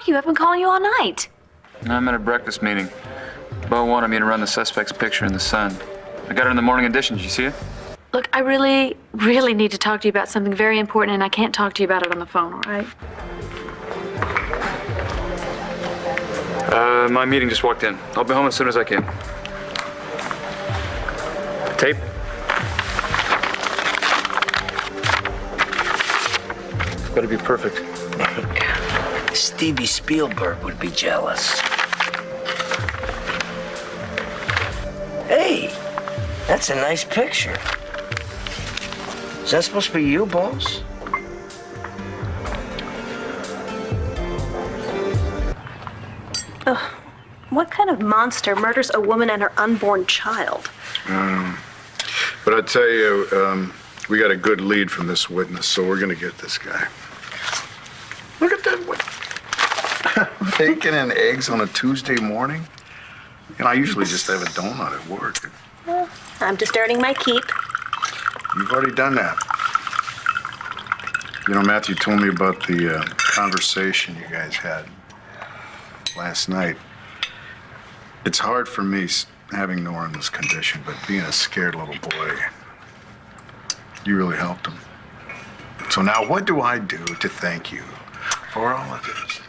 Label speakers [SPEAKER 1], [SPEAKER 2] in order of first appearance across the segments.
[SPEAKER 1] you? I've been calling you all night.
[SPEAKER 2] I'm at a breakfast meeting. Bo wanted me to run the suspect's picture in the Sun. I got it in the morning edition. Did you see it?
[SPEAKER 1] Look, I really, really need to talk to you about something very important, and I can't talk to you about it on the phone, all right?
[SPEAKER 2] My meeting just walked in. I'll be home as soon as I can. Tape? It's gotta be perfect.
[SPEAKER 3] Stevie Spielberg would be jealous. Hey, that's a nice picture. Is that supposed to be you, boss?
[SPEAKER 4] Ugh. What kind of monster murders a woman and her unborn child?
[SPEAKER 5] But I tell you, we got a good lead from this witness, so we're gonna get this guy. Look at that. Bacon and eggs on a Tuesday morning? You know, I usually just have a donut at work.
[SPEAKER 4] Well, I'm just earning my keep.
[SPEAKER 5] You've already done that. You know, Matthew told me about the conversation you guys had last night. It's hard for me having Nora in this condition, but being a scared little boy, you really helped him. So now what do I do to thank you for all of this?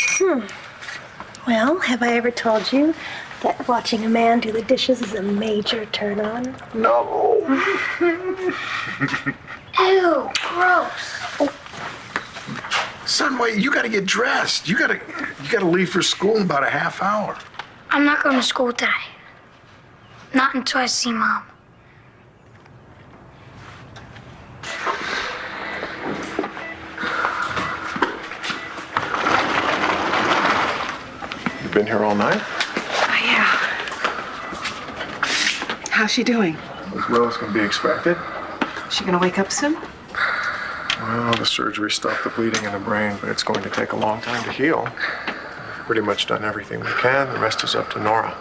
[SPEAKER 4] Well, have I ever told you that watching a man do the dishes is a major turn on?
[SPEAKER 5] No.
[SPEAKER 6] Ew, gross.
[SPEAKER 5] Son, wait, you gotta get dressed. You gotta leave for school in about a half hour.
[SPEAKER 6] I'm not going to school today. Not until I see Mom.
[SPEAKER 7] You been here all night?
[SPEAKER 8] Yeah. How's she doing?
[SPEAKER 7] As well as can be expected.
[SPEAKER 8] Is she gonna wake up soon?
[SPEAKER 7] Well, the surgery stopped the bleeding in the brain, but it's going to take a long time to heal. We've pretty much done everything we can. The rest is up to Nora.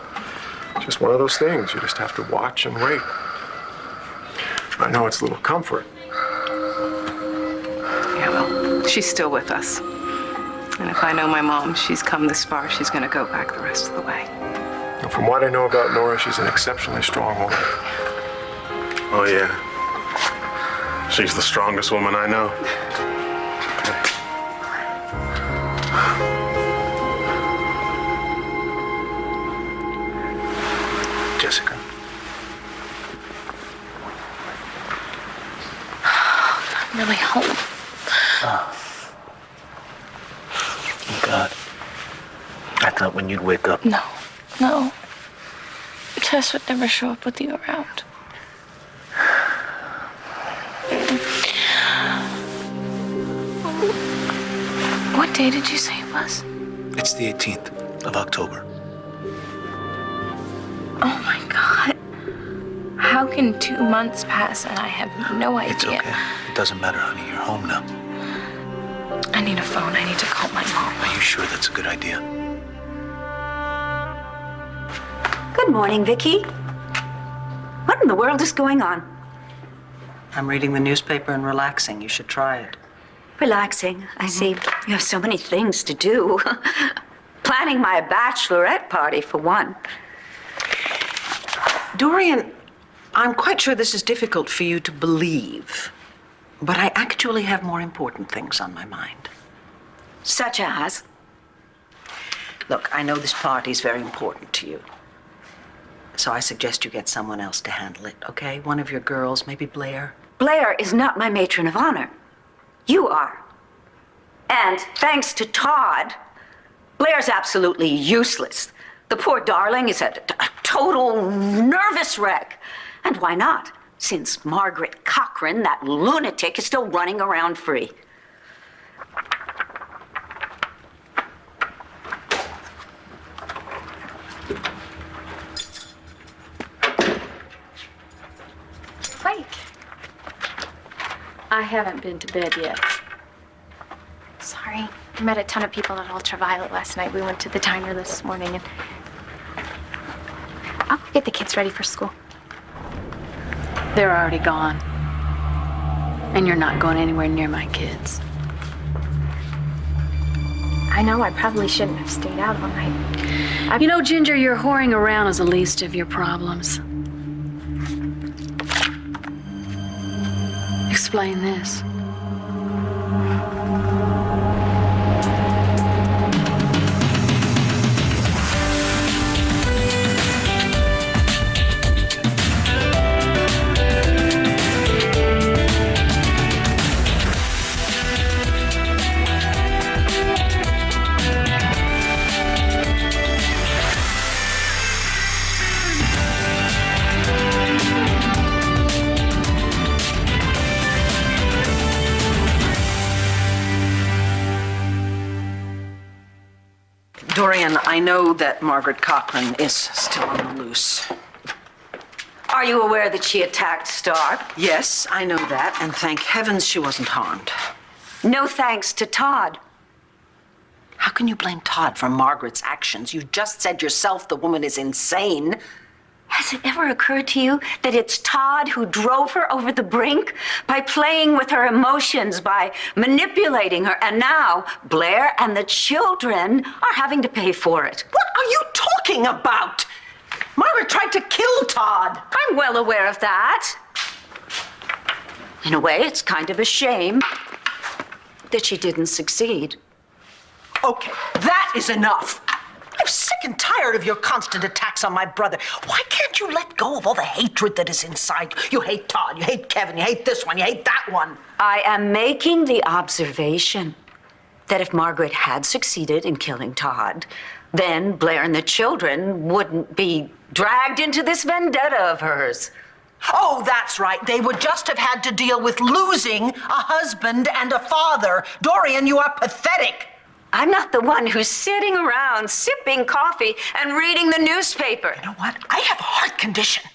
[SPEAKER 7] Just one of those things. You just have to watch and wait. I know it's a little comfort.
[SPEAKER 8] Yeah, well, she's still with us. And if I know my mom, she's come this far, she's gonna go back the rest of the way.
[SPEAKER 7] And from what I know about Nora, she's an exceptionally strong woman.
[SPEAKER 9] Oh, yeah. She's the strongest woman I know.
[SPEAKER 3] Jessica.
[SPEAKER 1] I'm really home.
[SPEAKER 3] Oh, God. I thought when you'd wake up.
[SPEAKER 1] No. Tess would never show up with you around. What day did you say it was?
[SPEAKER 3] It's the 18th of October.
[SPEAKER 1] Oh my God. How can 2 months pass and I have no idea?
[SPEAKER 3] It's okay. It doesn't matter, honey. You're home now.
[SPEAKER 1] I need a phone. I need to call my mom.
[SPEAKER 3] Are you sure that's a good idea?
[SPEAKER 10] Good morning, Vicky. What in the world is going on?
[SPEAKER 11] I'm reading the newspaper and relaxing. You should try it.
[SPEAKER 10] Relaxing. I see. You have so many things to do. Planning my bachelorette party, for one.
[SPEAKER 11] Dorian, I'm quite sure this is difficult for you to believe, but I actually have more important things on my mind.
[SPEAKER 10] Such as?
[SPEAKER 11] Look, I know this party is very important to you. So I suggest you get someone else to handle it, okay? One of your girls, maybe Blair.
[SPEAKER 10] Blair is not my matron of honor. You are. And thanks to Todd, Blair's absolutely useless. The poor darling is a total nervous wreck. And why not? Since Margaret Cochran, that lunatic, is still running around free.
[SPEAKER 1] Wait. I haven't been to bed yet.
[SPEAKER 6] Sorry. I met a ton of people at Ultraviolet last night. We went to the diner this morning and I'll go get the kids ready for school.
[SPEAKER 1] They're already gone. And you're not going anywhere near my kids.
[SPEAKER 6] I know I probably shouldn't have stayed out all night.
[SPEAKER 1] You know, Ginger, your whoring around is the least of your problems. Explain this.
[SPEAKER 11] Dorian, I know that Margaret Cochran is still on the loose.
[SPEAKER 10] Are you aware that she attacked Stark?
[SPEAKER 11] Yes, I know that, and thank heavens she wasn't harmed.
[SPEAKER 10] No thanks to Todd.
[SPEAKER 11] How can you blame Todd for Margaret's actions? You just said yourself the woman is insane.
[SPEAKER 10] Has it ever occurred to you that it's Todd who drove her over the brink by playing with her emotions, by manipulating her, and now Blair and the children are having to pay for it?
[SPEAKER 11] What are you talking about? Margaret tried to kill Todd.
[SPEAKER 10] I'm well aware of that. In a way, it's kind of a shame that she didn't succeed.
[SPEAKER 11] Okay, that is enough. I'm sick and tired of your constant attacks on my brother. Why can't you let go of all the hatred that is inside you? You hate Todd, you hate Kevin, you hate this one, you hate that one.
[SPEAKER 10] I am making the observation that if Margaret had succeeded in killing Todd, then Blair and the children wouldn't be dragged into this vendetta of hers.
[SPEAKER 11] Oh, that's right. They would just have had to deal with losing a husband and a father. Dorian, you are pathetic.
[SPEAKER 10] I'm not the one who's sitting around sipping coffee and reading the newspaper.
[SPEAKER 11] You know what? I have a heart condition.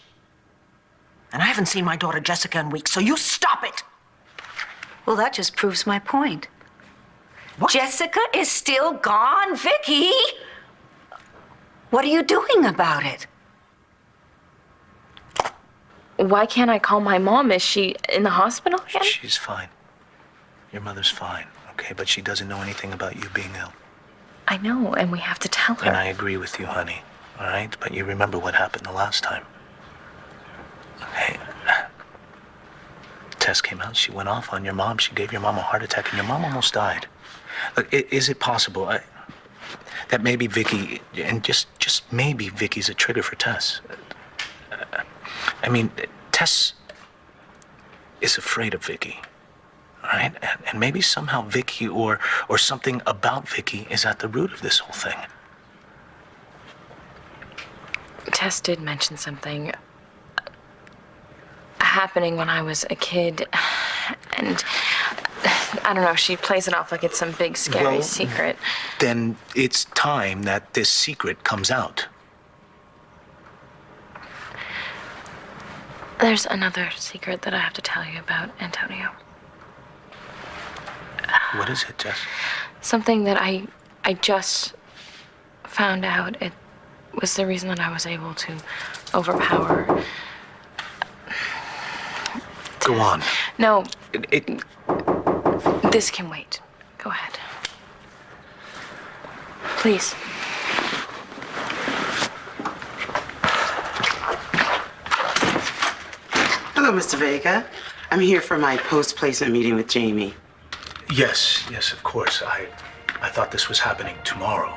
[SPEAKER 11] And I haven't seen my daughter Jessica in weeks, so you stop it.
[SPEAKER 10] Well, that just proves my point.
[SPEAKER 11] What?
[SPEAKER 10] Jessica is still gone, Vicky. What are you doing about it?
[SPEAKER 6] Why can't I call my mom? Is she in the hospital again?
[SPEAKER 12] She's fine. Your mother's fine, okay? But she doesn't know anything about you being ill.
[SPEAKER 6] I know, and we have to tell her.
[SPEAKER 12] And I agree with you, honey, all right? But you remember what happened the last time. Okay. Tess came out, she went off on your mom, she gave your mom a heart attack, and your mom almost died. Look, is it possible that maybe Vicky, and just maybe Vicky's a trigger for Tess? I mean, Tess is afraid of Vicky, all right? And maybe somehow Vicky or something about Vicky is at the root of this whole thing.
[SPEAKER 6] Tess did mention something happening when I was a kid, and I don't know, she plays it off like it's some big, scary secret.
[SPEAKER 12] Then it's time that this secret comes out.
[SPEAKER 6] There's another secret that I have to tell you about, Antonio.
[SPEAKER 12] What is it, Jess?
[SPEAKER 6] Something that I just found out. It was the reason that I was able to overpower.
[SPEAKER 12] Go on.
[SPEAKER 6] No. This can wait. Go ahead. Please.
[SPEAKER 13] Hello, Mr. Vega. I'm here for my post-placement meeting with Jamie.
[SPEAKER 12] Yes, of course. I thought this was happening tomorrow.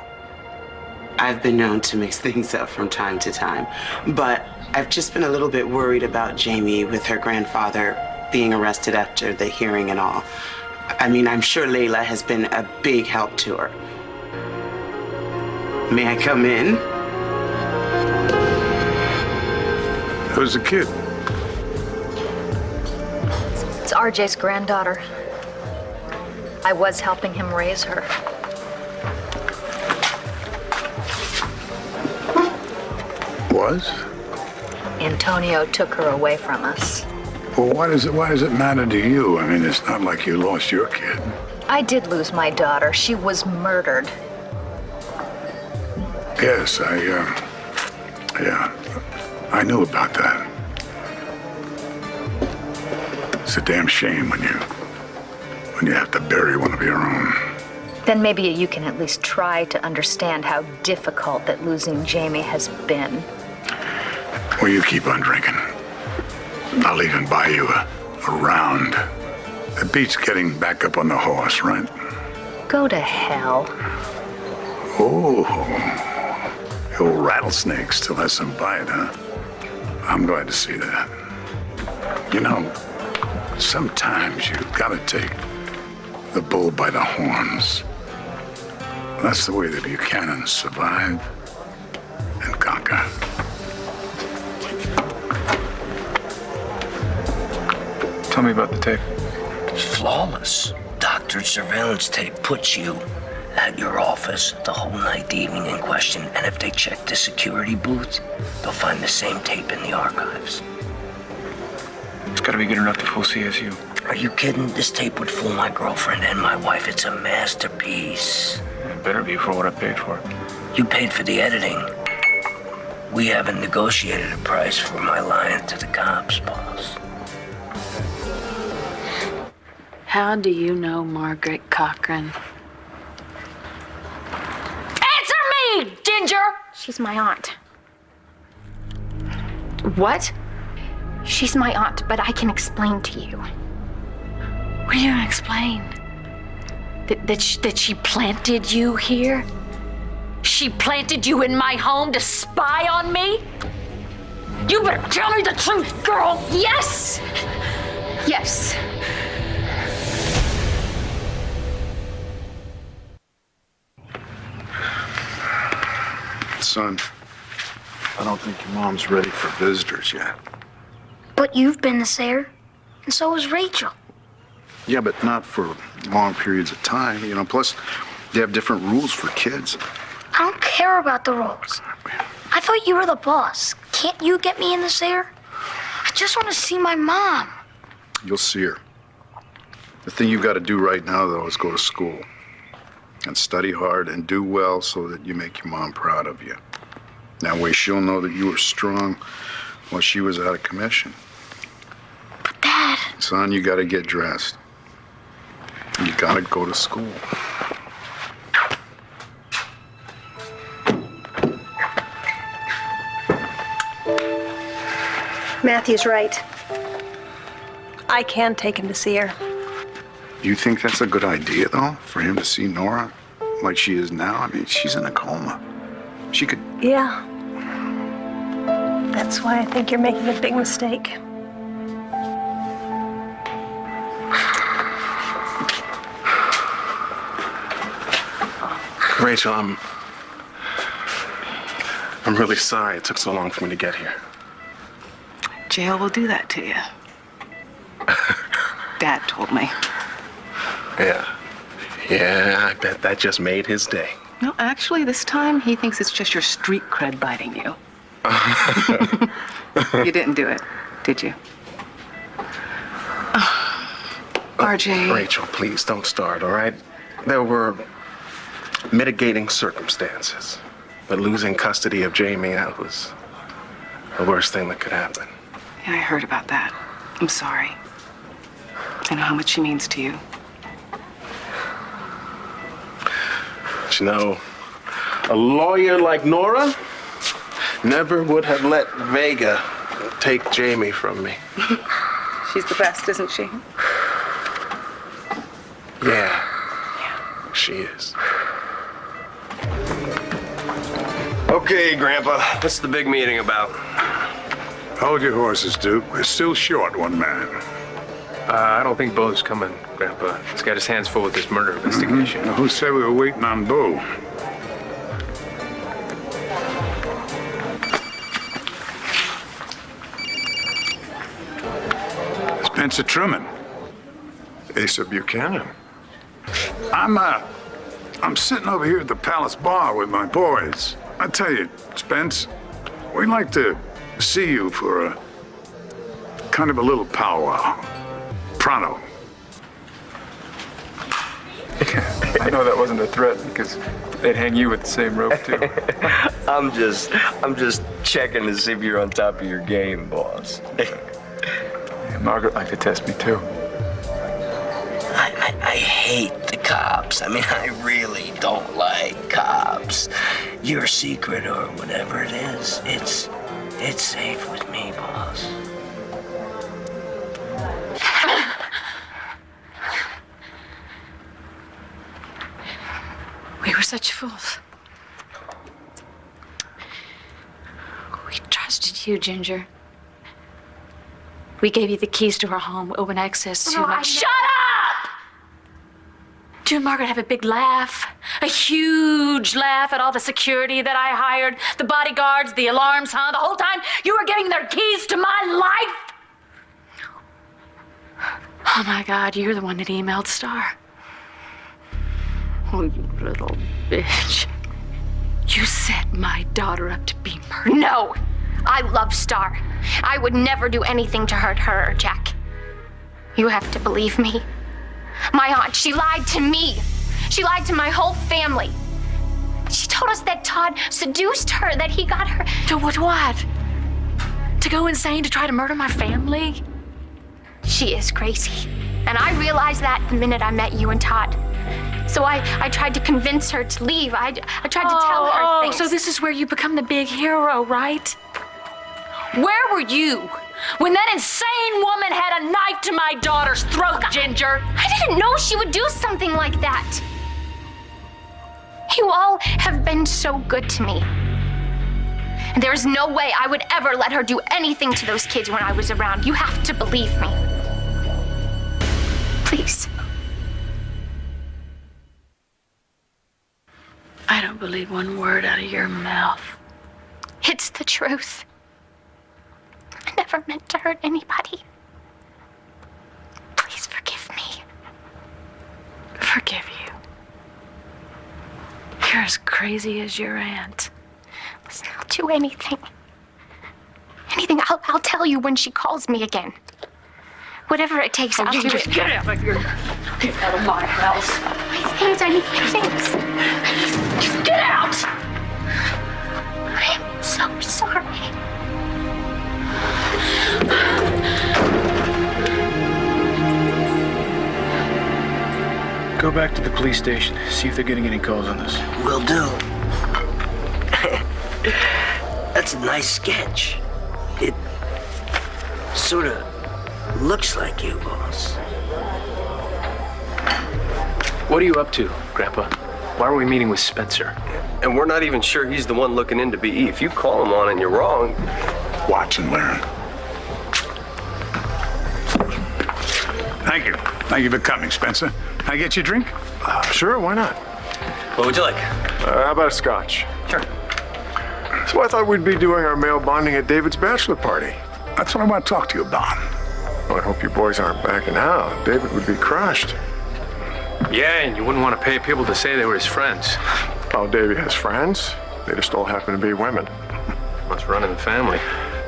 [SPEAKER 13] I've been known to mix things up from time to time, but I've just been a little bit worried about Jamie with her grandfather being arrested after the hearing and all. I mean, I'm sure Layla has been a big help to her. May I come in?
[SPEAKER 5] Who's the kid?
[SPEAKER 14] It's RJ's granddaughter. I was helping him raise her.
[SPEAKER 5] Was?
[SPEAKER 14] Antonio took her away from us.
[SPEAKER 5] Well, why does it matter to you? I mean, it's not like you lost your kid.
[SPEAKER 14] I did lose my daughter. She was murdered.
[SPEAKER 5] Yes, I knew about that. It's a damn shame when you have to bury one of your own.
[SPEAKER 14] Then maybe you can at least try to understand how difficult that losing Jamie has been.
[SPEAKER 15] Well, you keep on drinking. I'll even buy you a round. It beats getting back up on the horse, right?
[SPEAKER 14] Go to hell.
[SPEAKER 15] Oh, the old rattlesnake still has some bite, huh? I'm glad to see that. You know, sometimes you gotta take the bull by the horns. That's the way the Buchanans survive and conquer.
[SPEAKER 2] Tell me about the tape.
[SPEAKER 3] Flawless. Doctored surveillance tape puts you at your office the whole night, the evening in question, and if they check the security booth, they'll find the same tape in the archives.
[SPEAKER 2] It's gotta be good enough to fool CSU.
[SPEAKER 3] Are you kidding? This tape would fool my girlfriend and my wife. It's a masterpiece.
[SPEAKER 2] It better be for what I paid for it.
[SPEAKER 3] You paid for the editing. We haven't negotiated a price for my lying to the cops, boss.
[SPEAKER 1] How do you know Margaret Cochran?
[SPEAKER 14] Answer me, Ginger!
[SPEAKER 16] She's my aunt.
[SPEAKER 1] What?
[SPEAKER 16] She's my aunt, but I can explain to you.
[SPEAKER 1] What are you gonna explain? That she planted you here? She planted you in my home to spy on me? You better tell me the truth, girl!
[SPEAKER 16] Yes! Yes.
[SPEAKER 5] Son, I don't think your mom's ready for visitors yet.
[SPEAKER 16] But you've been the Sayer, and so has Rachel.
[SPEAKER 5] Yeah, but not for long periods of time, you know. Plus, they have different rules for kids.
[SPEAKER 16] I don't care about the rules. I thought you were the boss. Can't you get me in the Sayer? I just want to see my mom.
[SPEAKER 5] You'll see her. The thing you've got to do right now, though, is go to school and study hard and do well so that you make your mom proud of you. That way she'll know that you were strong while she was out of commission.
[SPEAKER 16] But Dad...
[SPEAKER 5] Son, you got to get dressed. You got to go to school.
[SPEAKER 4] Matthew's right. I can take him to see her.
[SPEAKER 5] You think that's a good idea, though, for him to see Nora like she is now? I mean, she's in a coma. She could...
[SPEAKER 4] Yeah. That's why I think you're making a big mistake.
[SPEAKER 9] Rachel, I'm really sorry it took so long for me to get here.
[SPEAKER 8] Jail will do that to you. Dad told me.
[SPEAKER 9] Yeah, I bet that just made his day.
[SPEAKER 8] No, actually, this time he thinks it's just your street cred biting you. You didn't do it, did you? RJ.
[SPEAKER 9] Rachel, please don't start, all right? There were mitigating circumstances, but losing custody of Jamie, that was the worst thing that could happen.
[SPEAKER 8] Yeah, I heard about that. I'm sorry. I know how much she means to you.
[SPEAKER 9] But you know, a lawyer like Nora never would have let Vega take Jamie from me.
[SPEAKER 8] She's the best, isn't she?
[SPEAKER 9] Yeah, she is.
[SPEAKER 17] Okay, Grandpa, what's the big meeting about?
[SPEAKER 15] Hold your horses, Duke. We're still short one man.
[SPEAKER 18] I don't think Bo's coming, Grandpa. He's got his hands full with this murder investigation.
[SPEAKER 15] Now, who said we were waiting on Bo? Spencer Truman.
[SPEAKER 7] Asa Buchanan.
[SPEAKER 15] I'm sitting over here at the Palace Bar with my boys. I tell you, Spence, we'd like to see you for a kind of a little powwow. Pronto.
[SPEAKER 2] I know that wasn't a threat because they'd hang you with the same rope too.
[SPEAKER 17] I'm just checking to see if you're on top of your game, boss.
[SPEAKER 2] Yeah, Margaret liked to test me too.
[SPEAKER 3] I hate the cops. I mean, I really don't like cops. Your secret or whatever it is, it's safe with me, boss.
[SPEAKER 1] We were such fools. We trusted you, Ginger. We gave you the keys to our home, open access to Shut up! You and Margaret have a big laugh, a huge laugh at all the security that I hired, the bodyguards, the alarms, huh? The whole time you were giving their keys to my life. Oh my God, you're the one that emailed Star. Oh, you little bitch. You set my daughter up to be murdered.
[SPEAKER 16] No! I love Star. I would never do anything to hurt her or Jack. You have to believe me. My aunt, she lied to me. She lied to my whole family. She told us that Todd seduced her, that he got her.
[SPEAKER 1] To what? To go insane to try to murder my family?
[SPEAKER 16] She is crazy. And I realized that the minute I met you and Todd. So I tried to convince her to leave. I tried to tell her things.
[SPEAKER 1] So this is where you become the big hero, right? Where were you when that insane woman had a knife to my daughter's throat, Ginger?
[SPEAKER 16] I didn't know she would do something like that. You all have been so good to me. And there is no way I would ever let her do anything to those kids when I was around. You have to believe me. Please.
[SPEAKER 1] I don't believe one word out of your mouth.
[SPEAKER 16] It's the truth. I never meant to hurt anybody. Please forgive me.
[SPEAKER 1] Forgive you. You're as crazy as your aunt.
[SPEAKER 16] Listen, I'll do anything. Anything. I'll tell you when she calls me again. Whatever it takes, I'll do it.
[SPEAKER 1] Just get out of here. Get out of my house.
[SPEAKER 16] My things, I need my things.
[SPEAKER 1] Just get out!
[SPEAKER 16] I'm so sorry.
[SPEAKER 18] Go back to the police station, see if they're getting any calls on this.
[SPEAKER 3] Will do. That's a nice sketch. It sort of looks like you, boss.
[SPEAKER 18] What are you up to, Grandpa? Why are we meeting with Spencer?
[SPEAKER 17] And we're not even sure he's the one looking into BE. If you call him on it and you're wrong...
[SPEAKER 15] Watch and learn. Thank you. Thank you for coming, Spencer. Can I get you a drink?
[SPEAKER 7] Sure, why not?
[SPEAKER 17] What would you like?
[SPEAKER 7] How about a scotch?
[SPEAKER 17] Sure.
[SPEAKER 7] So I thought we'd be doing our male bonding at David's bachelor party.
[SPEAKER 15] That's what I want to talk to you about.
[SPEAKER 7] Well, I hope you boys aren't backing out. David would be crushed.
[SPEAKER 18] Yeah, and you wouldn't want to pay people to say they were his friends.
[SPEAKER 7] Oh, David has friends. They just all happen to be women.
[SPEAKER 18] Must run in the family.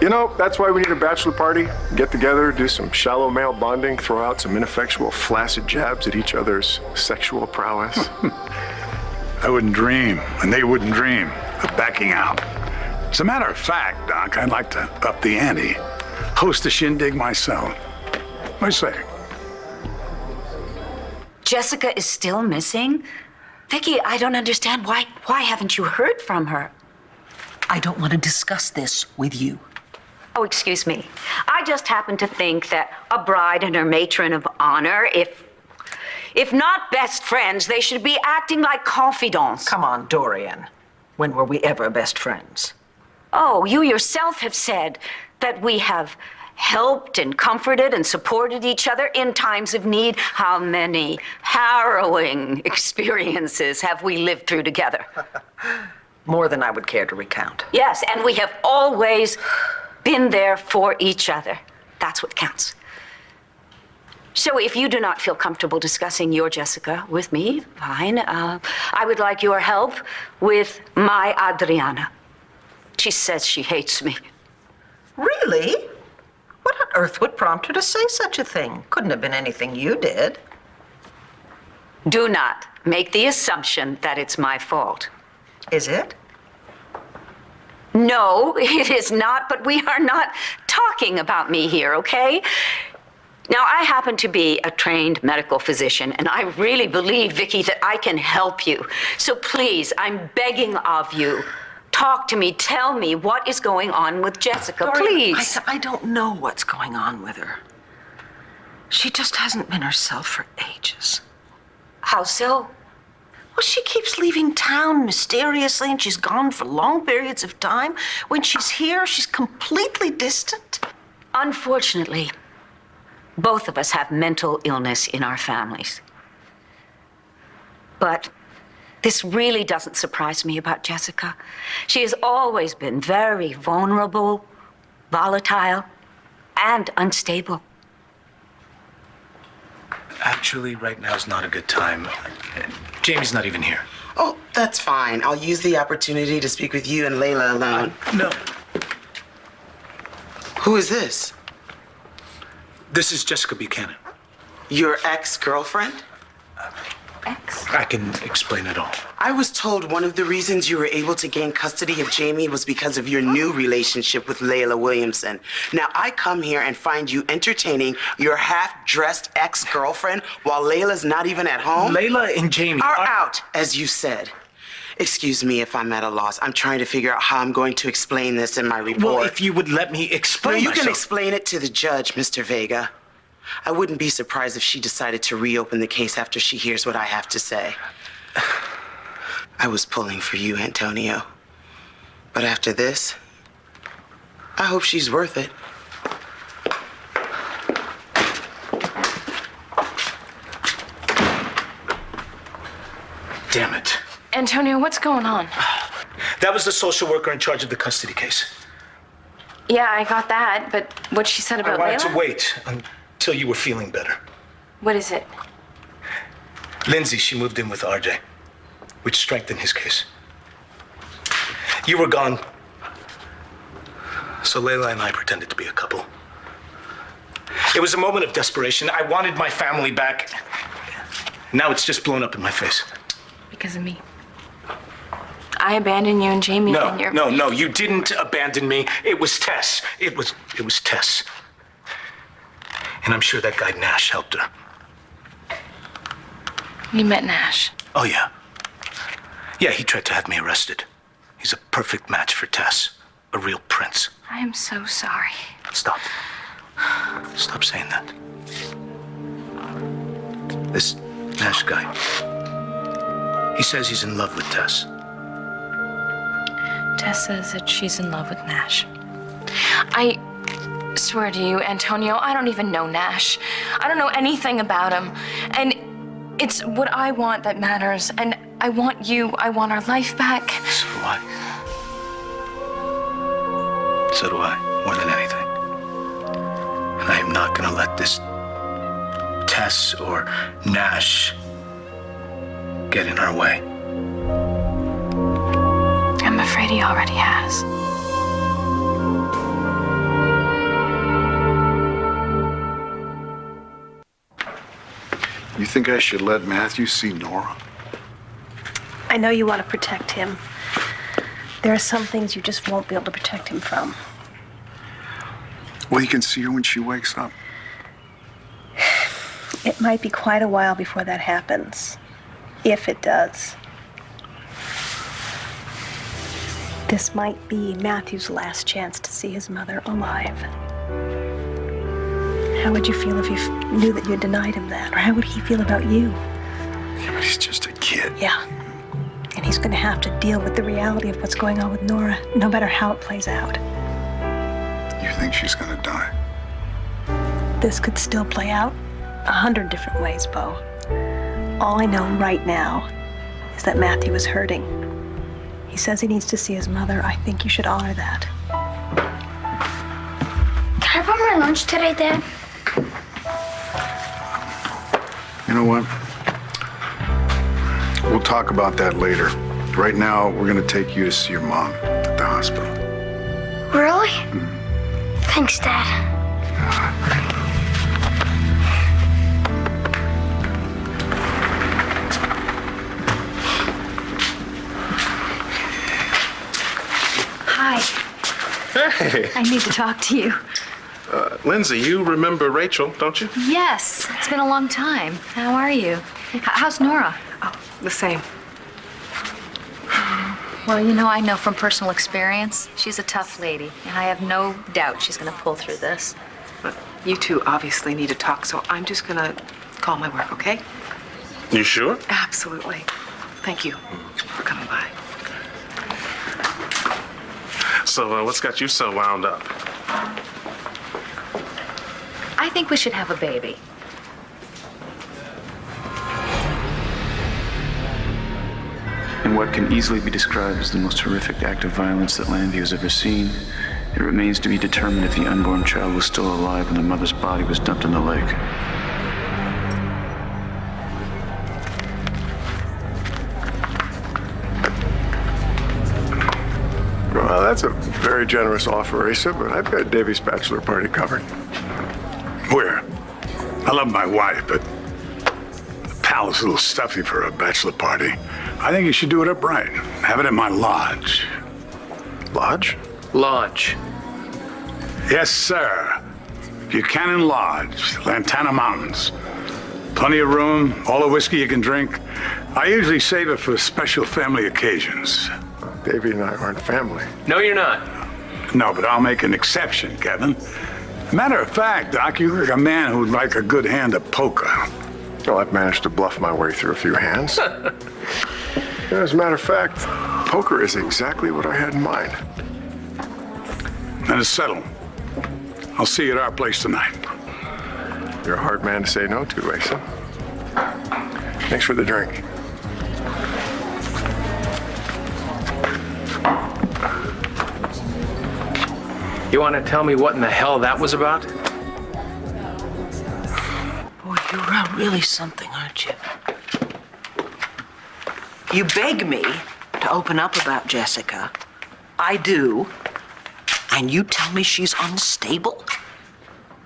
[SPEAKER 7] You know, that's why we need a bachelor party. Get together, do some shallow male bonding, throw out some ineffectual, flaccid jabs at each other's sexual prowess.
[SPEAKER 15] I wouldn't dream, and they wouldn't dream of backing out. As a matter of fact, Doc, I'd like to up the ante. Host a shindig myself. What do you say?
[SPEAKER 10] Jessica is still missing? Vicky, I don't understand. Why haven't you heard from her?
[SPEAKER 11] I don't want to discuss this with you.
[SPEAKER 10] Oh, excuse me. I just happen to think that a bride and her matron of honor, if not best friends, they should be acting like confidants.
[SPEAKER 11] Come on, Dorian. When were we ever best friends?
[SPEAKER 10] Oh, you yourself have said that we have helped and comforted and supported each other in times of need. How many harrowing experiences have we lived through together?
[SPEAKER 11] More than I would care to recount.
[SPEAKER 10] Yes, and we have always been there for each other. That's what counts. So if you do not feel comfortable discussing your Jessica with me, fine. I would like your help with my Adriana. She says she hates me.
[SPEAKER 11] Really? What on earth would prompt her to say such a thing? Couldn't have been anything you did.
[SPEAKER 10] Do not make the assumption that it's my fault.
[SPEAKER 11] Is it?
[SPEAKER 10] No, it is not, but we are not talking about me here, okay? Now, I happen to be a trained medical physician, and I really believe, Vicky, that I can help you. So please, I'm begging of you, talk to me, tell me what is going on with Jessica,
[SPEAKER 11] Dory,
[SPEAKER 10] please.
[SPEAKER 11] I don't know what's going on with her. She just hasn't been herself for ages.
[SPEAKER 10] How so?
[SPEAKER 11] Well, she keeps leaving town mysteriously, and she's gone for long periods of time. When she's here, she's completely distant.
[SPEAKER 10] Unfortunately, both of us have mental illness in our families. But this really doesn't surprise me about Jessica. She has always been very vulnerable, volatile, and unstable.
[SPEAKER 12] Actually, right now is not a good time. Jamie's not even here.
[SPEAKER 13] Oh, that's fine. I'll use the opportunity to speak with you and Layla alone.
[SPEAKER 12] No.
[SPEAKER 13] Who is this?
[SPEAKER 12] This is Jessica Buchanan.
[SPEAKER 13] Your ex-girlfriend?
[SPEAKER 12] I can explain it all.
[SPEAKER 13] I was told one of the reasons you were able to gain custody of Jamie was because of your new relationship with Layla Williamson. Now, I come here and find you entertaining your half-dressed ex-girlfriend while Layla's not even at home?
[SPEAKER 12] Layla and Jamie
[SPEAKER 13] are out, as you said. Excuse me if I'm at a loss. I'm trying to figure out how I'm going to explain this in my report.
[SPEAKER 12] Well, if you would let me explain
[SPEAKER 13] No, you
[SPEAKER 12] myself.
[SPEAKER 13] can explain it to the judge, Mr. Vega. I wouldn't be surprised if she decided to reopen the case after she hears what I have to say. I was pulling for you, Antonio. But after this, I hope she's worth it.
[SPEAKER 12] Damn it.
[SPEAKER 6] Antonio, what's going on?
[SPEAKER 12] That was the social worker in charge of the custody case.
[SPEAKER 6] Yeah, I got that, but what she said about
[SPEAKER 12] I wanted
[SPEAKER 6] Layla?
[SPEAKER 12] to wait until you were feeling better.
[SPEAKER 6] What is it?
[SPEAKER 12] Lindsay, she moved in with RJ, which strengthened his case. You were gone, so Layla and I pretended to be a couple. It was a moment of desperation. I wanted my family back. Now it's just blown up in my face.
[SPEAKER 6] Because of me. I abandoned you and Jamie and your...
[SPEAKER 12] No, you didn't abandon me. It was Tess. It was Tess. And I'm sure that guy Nash helped her.
[SPEAKER 6] You met Nash.
[SPEAKER 12] Oh, yeah. Yeah, he tried to have me arrested. He's a perfect match for Tess. A real prince.
[SPEAKER 6] I am so sorry.
[SPEAKER 12] Stop. Stop saying that. This Nash guy, he says he's in love with Tess.
[SPEAKER 6] Tess says that she's in love with Nash. I swear to you, Antonio, I don't even know Nash. I don't know anything about him. And it's what I want that matters. And I want you. I want our life back.
[SPEAKER 12] So do I. So do I, more than anything. And I am not gonna let this Tess or Nash get in our way.
[SPEAKER 6] I'm afraid he already has.
[SPEAKER 5] You think I should let Matthew see Nora?
[SPEAKER 4] I know you want to protect him. There are some things you just won't be able to protect him from.
[SPEAKER 5] Well, you can see her when she wakes up.
[SPEAKER 4] It might be quite a while before that happens. If it does. This might be Matthew's last chance to see his mother alive. How would you feel if you knew that you had denied him that? Or how would he feel about you?
[SPEAKER 5] Yeah, but he's just a kid.
[SPEAKER 4] Yeah. And he's going to have to deal with the reality of what's going on with Nora, no matter how it plays out.
[SPEAKER 5] You think she's gonna die?
[SPEAKER 4] This could still play out 100 different ways, Bo. All I know right now is that Matthew is hurting. He says he needs to see his mother. I think you should honor that.
[SPEAKER 19] Can I bring my lunch today, Dad?
[SPEAKER 5] You know what? We'll talk about that later. Right now, we're gonna take you to see your mom at the hospital.
[SPEAKER 19] Really? Thanks, Dad.
[SPEAKER 14] Hi.
[SPEAKER 17] Hey.
[SPEAKER 14] I need to talk to you.
[SPEAKER 9] Lindsay, you remember Rachel, don't you?
[SPEAKER 14] Yes, it's been a long time. How are you? How's Nora?
[SPEAKER 8] Oh, the same.
[SPEAKER 14] Well, you know, I know from personal experience, she's a tough lady, and I have no doubt she's going to pull through this.
[SPEAKER 8] But you two obviously need to talk, so I'm just gonna call my work, okay?
[SPEAKER 9] You sure?
[SPEAKER 8] Absolutely. Thank you for coming by.
[SPEAKER 9] So, what's got you so wound up?
[SPEAKER 14] I think we should have a baby.
[SPEAKER 2] In what can easily be described as the most horrific act of violence that Landview has ever seen, it remains to be determined if the unborn child was still alive when the mother's body was dumped in the lake.
[SPEAKER 7] Well, that's a very generous offer, Asa, but I've got Davy's bachelor party covered.
[SPEAKER 15] Where? I love my wife, but the palace is a little stuffy for a bachelor party. I think you should do it upright. Have it at my lodge.
[SPEAKER 7] Lodge?
[SPEAKER 18] Lodge.
[SPEAKER 15] Yes, sir. Buchanan Lodge, Lantana Mountains. Plenty of room, all the whiskey you can drink. I usually save it for special family occasions.
[SPEAKER 7] Davy and I aren't family.
[SPEAKER 18] No, you're not.
[SPEAKER 15] No, but I'll make an exception, Kevin. Matter of fact, Doc, you look like a man who'd like a good hand of poker.
[SPEAKER 7] Well, I've managed to bluff my way through a few hands. As a matter of fact, poker is exactly what I had in mind.
[SPEAKER 15] Then it's settled. I'll see you at our place tonight.
[SPEAKER 7] You're a hard man to say no to, Asa. Thanks for the drink.
[SPEAKER 18] You want to tell me what in the hell that was about?
[SPEAKER 11] Boy, you're really something, aren't you? You beg me to open up about Jessica. I do. And you tell me she's unstable?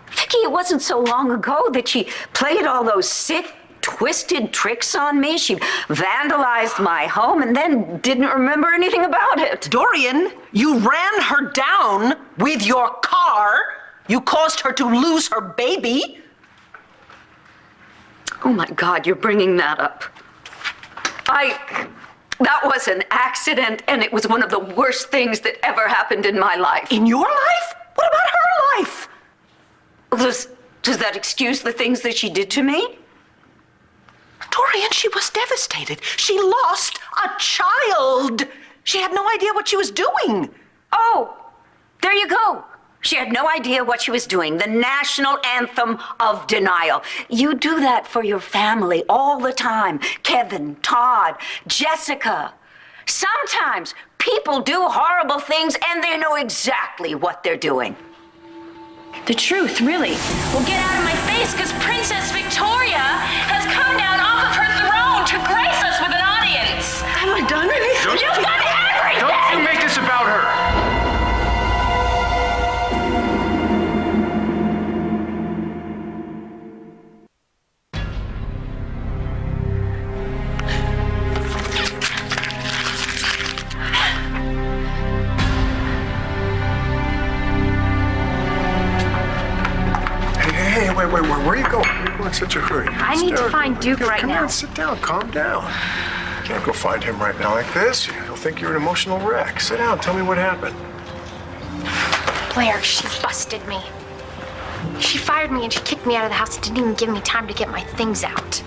[SPEAKER 10] Vicky, it wasn't so long ago that she played all those sick, twisted tricks on me. She vandalized my home and then didn't remember anything about it.
[SPEAKER 11] Dorian, you ran her down with your car. You caused her to lose her baby.
[SPEAKER 10] Oh my God, you're bringing that up. That was an accident, and it was one of the worst things that ever happened in my life.
[SPEAKER 11] In your life? What about her life?
[SPEAKER 10] Does that excuse the things that she did to me?
[SPEAKER 11] Dorian, she was devastated. She lost a child. She had no idea what she was doing.
[SPEAKER 10] Oh, there you go. She had no idea what she was doing. The national anthem of denial. You do that for your family all the time. Kevin, Todd, Jessica. Sometimes people do horrible things and they know exactly what they're doing.
[SPEAKER 6] The truth, really. Well, get out of my face, because Princess Victoria has come down off of her throne to grace us with an audience.
[SPEAKER 11] Have I done anything?
[SPEAKER 6] You've done everything!
[SPEAKER 18] Don't you make this about her!
[SPEAKER 7] Hey, wait, where are you going? Where are you going in such a hurry?
[SPEAKER 14] I need to find Duke right
[SPEAKER 7] Come
[SPEAKER 14] now.
[SPEAKER 7] on, sit down, calm down. You can't go find him right now like this. He'll think you're an emotional wreck. Sit down, tell me what happened.
[SPEAKER 16] Blair, she busted me. She fired me and she kicked me out of the house and didn't even give me time to get my things out.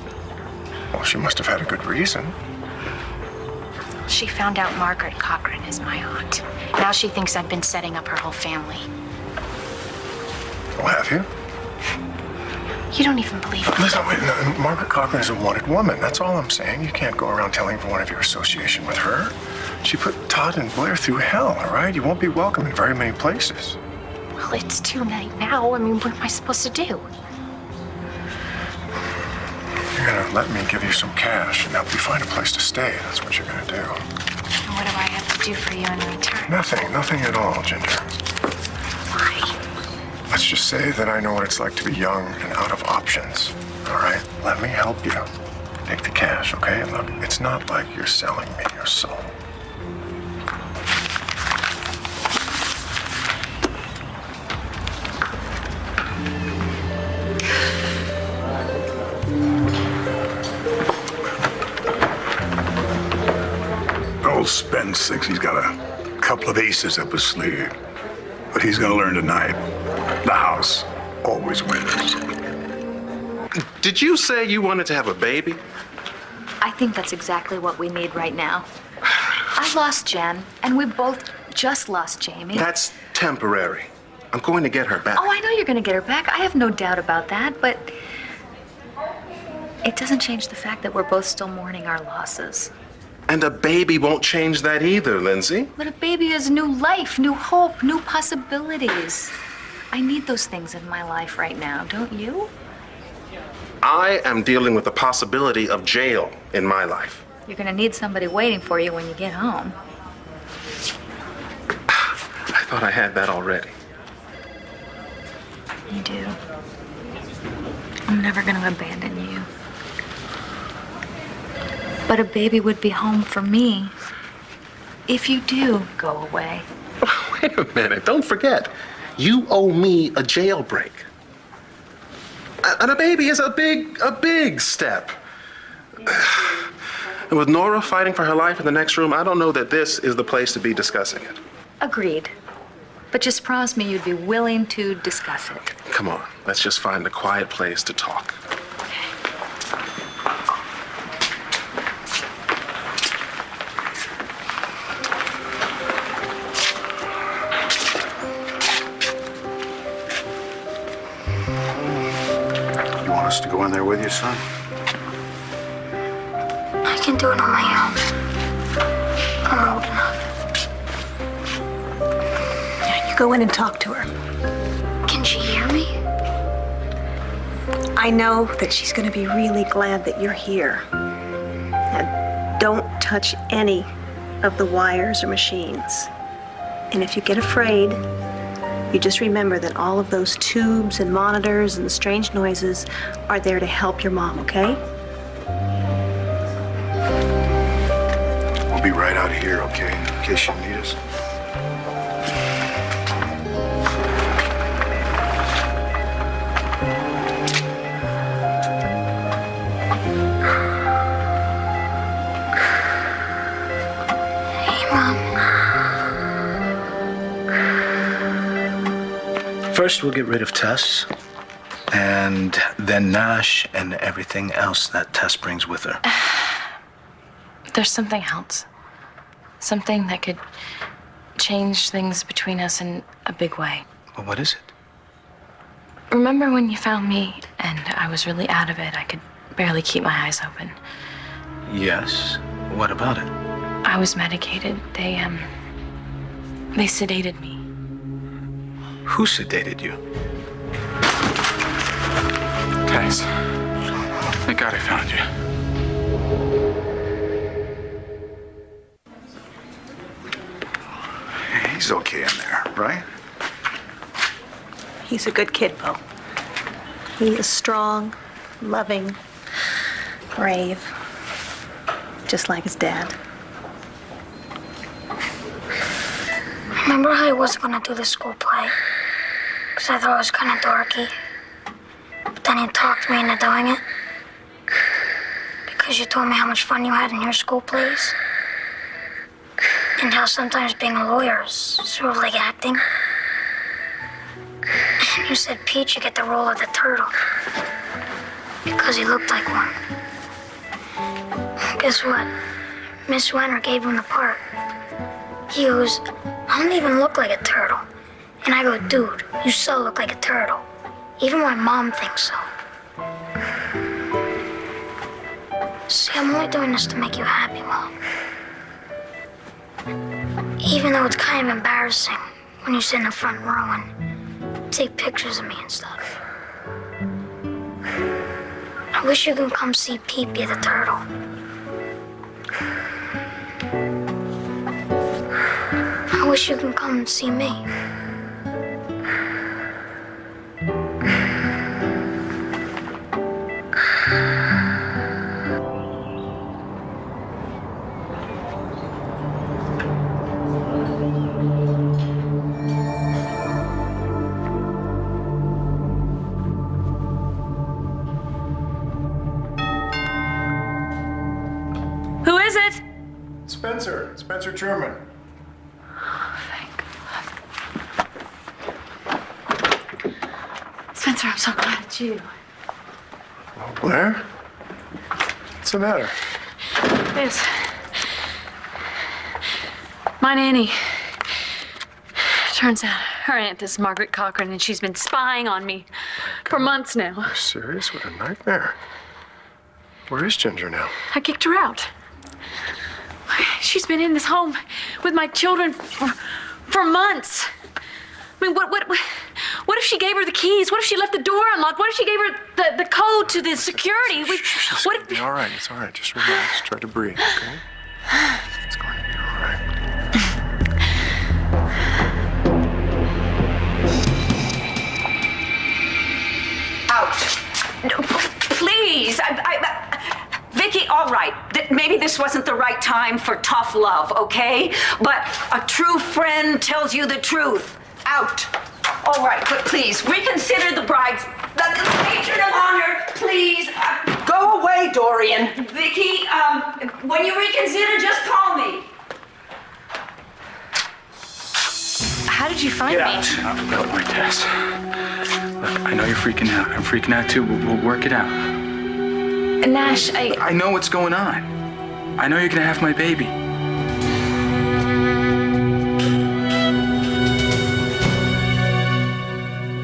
[SPEAKER 7] Well, she must have had a good reason.
[SPEAKER 16] She found out Margaret Cochran is my aunt. Now she thinks I've been setting up her whole family.
[SPEAKER 7] Oh, have you?
[SPEAKER 16] You don't even believe me.
[SPEAKER 7] Listen, wait, no, Margaret Cochran is a wanted woman. That's all I'm saying. You can't go around telling everyone of your association with her. She put Todd and Blair through hell, all right? You won't be welcome in very many places.
[SPEAKER 16] Well, it's too late now. I mean, what am I supposed to do?
[SPEAKER 7] You're gonna let me give you some cash and help you find a place to stay. That's what you're gonna do.
[SPEAKER 16] And what do I have to do for you in return?
[SPEAKER 7] Nothing at all, Ginger.
[SPEAKER 16] Why?
[SPEAKER 7] Let's just say that I know what it's like to be young and out of options. All right? Let me help you. Take the cash, okay? And look, it's not like you're selling me your soul.
[SPEAKER 15] rattlesnakes. He's got a couple of aces up his sleeve. But he's gonna learn tonight. The house always wins.
[SPEAKER 9] Did you say you wanted to have a baby?
[SPEAKER 14] I think that's exactly what we need right now. I lost Jen, and we both just lost Jamie.
[SPEAKER 9] That's temporary. I'm going to get her back.
[SPEAKER 14] Oh, I know you're going to get her back. I have no doubt about that, but it doesn't change the fact that we're both still mourning our losses.
[SPEAKER 9] And a baby won't change that either, Lindsay.
[SPEAKER 14] But a baby is new life, new hope, new possibilities. I need those things in my life right now, don't you?
[SPEAKER 9] I am dealing with the possibility of jail in my life.
[SPEAKER 14] You're going to need somebody waiting for you when you get home.
[SPEAKER 9] I thought I had that already.
[SPEAKER 14] You do. I'm never going to abandon you. But a baby would be home for me if you do go away.
[SPEAKER 9] Wait a minute, don't forget. You owe me a jailbreak. And a baby is a big step. And with Nora fighting for her life in the next room, I don't know that this is the place to be discussing it.
[SPEAKER 14] Agreed. But just promise me you'd be willing to discuss it.
[SPEAKER 9] Come on, let's just find a quiet place to talk.
[SPEAKER 15] You want us to go in there with you, son?
[SPEAKER 19] I can do it on my own. I'm old enough.
[SPEAKER 4] You go in and talk to her.
[SPEAKER 19] Can she hear me?
[SPEAKER 4] I know that she's going to be really glad that you're here. Now, don't touch any of the wires or machines. And if you get afraid, you just remember that all of those tubes and monitors and strange noises are there to help your mom, okay?
[SPEAKER 15] We'll be right out of here, okay? In case you need us.
[SPEAKER 19] Hey, Mom.
[SPEAKER 12] First, we'll get rid of Tess, and then Nash and everything else that Tess brings with her.
[SPEAKER 6] There's something else. Something that could change things between us in a big way.
[SPEAKER 12] Well, what is it?
[SPEAKER 6] Remember when you found me and I was really out of it? I could barely keep my eyes open.
[SPEAKER 12] Yes. What about it?
[SPEAKER 6] I was medicated. They sedated me.
[SPEAKER 12] Who sedated you?
[SPEAKER 2] Guys, thank God I found you.
[SPEAKER 15] He's okay in there, right?
[SPEAKER 4] He's a good kid, Bo. He is strong, loving, brave, just like his dad.
[SPEAKER 19] Remember how I wasn't gonna do the school play? Because I thought it was kind of dorky. But then you talked me into doing it. Because you told me how much fun you had in your school plays. And how sometimes being a lawyer is sort of like acting. And you said Pete should get the role of the turtle. Because he looked like one. Guess what? Miss Wenner gave him the part. He goes, I don't even look like a turtle. And I go, dude, you so look like a turtle. Even my mom thinks so. See, I'm only doing this to make you happy, Mom. Even though it's kind of embarrassing when you sit in the front row and take pictures of me and stuff. I wish you could come see Pete be the turtle. I wish you could come and see me.
[SPEAKER 6] Who is it?
[SPEAKER 7] Spencer Truman.
[SPEAKER 1] Spencer, I'm so glad it's you.
[SPEAKER 7] Oh, Blair? What's the matter?
[SPEAKER 1] This. My nanny. Turns out her aunt is Margaret Cochran, and she's been spying on me for months now.
[SPEAKER 7] Are you serious? What a nightmare. Where is Ginger now?
[SPEAKER 1] I kicked her out. She's been in this home with my children for months. I mean, what if she gave her the keys? What if she left the door unlocked? What if she gave her the code to the security? What if...
[SPEAKER 7] It's all right. It's all right. Just relax. Try to breathe, okay? It's going to be all right.
[SPEAKER 10] Out. No, please. Vicky, all right. Maybe this wasn't the right time for tough love, okay? But a true friend tells you the truth. Out. All right, but please, reconsider the bride's... The matron of honor, please.
[SPEAKER 11] Go away, Dorian.
[SPEAKER 10] Vicky, when you reconsider, just call me.
[SPEAKER 6] How did you find me?
[SPEAKER 2] I've got my test. Look, I know you're freaking out. I'm freaking out too. We'll work it out.
[SPEAKER 6] Nash,
[SPEAKER 2] I know what's going on. I know you're gonna have my baby.